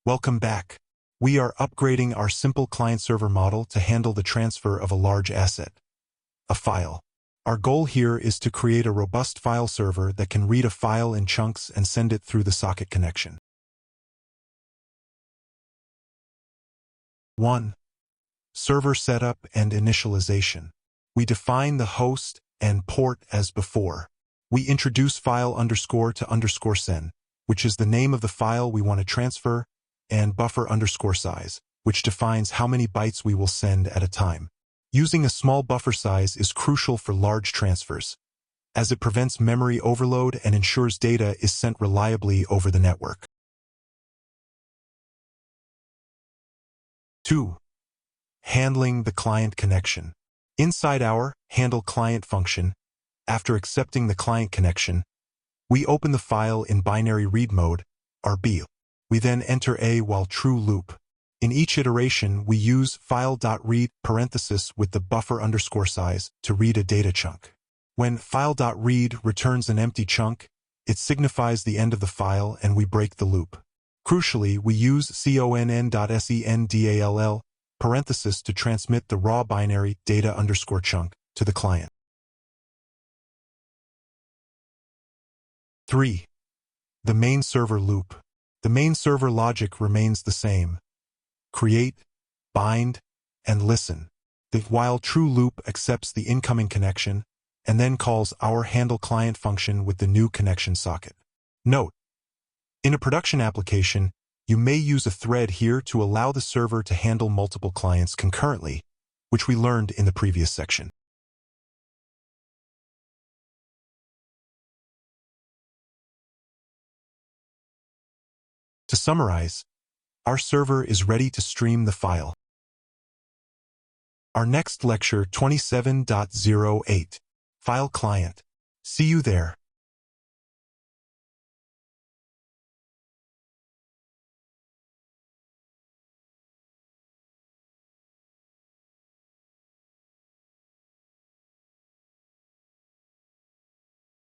Welcome back. We are upgrading our simple client-server model to handle the transfer of a large asset, a file. Our goal here is to create a robust file server that can read a file in chunks and send it through the socket connection. 1. Server setup and initialization. We define the host and port as before. We introduce file _to _sen, which is the name of the file we want to transfer, and buffer _size, which defines how many bytes we will send at a time. Using a small buffer size is crucial for large transfers, as it prevents memory overload and ensures data is sent reliably over the network. 2. Handling the client connection. Inside our handle client function, after accepting the client connection, we open the file in binary read mode, RB. We then enter a while true loop. In each iteration, we use file.read parenthesis with the buffer _size to read a data chunk. When file.read returns an empty chunk, it signifies the end of the file and we break the loop. Crucially, we use conn.sendall parenthesis to transmit the raw binary data _chunk to the client. 3. The main server loop. The main server logic remains the same. Create, bind, and listen. The while true loop accepts the incoming connection and then calls our handle client function with the new connection socket. Note: in a production application, you may use a thread here to allow the server to handle multiple clients concurrently, which we learned in the previous section. To summarize, our server is ready to stream the file. Our next lecture 27.08, File Client. See you there.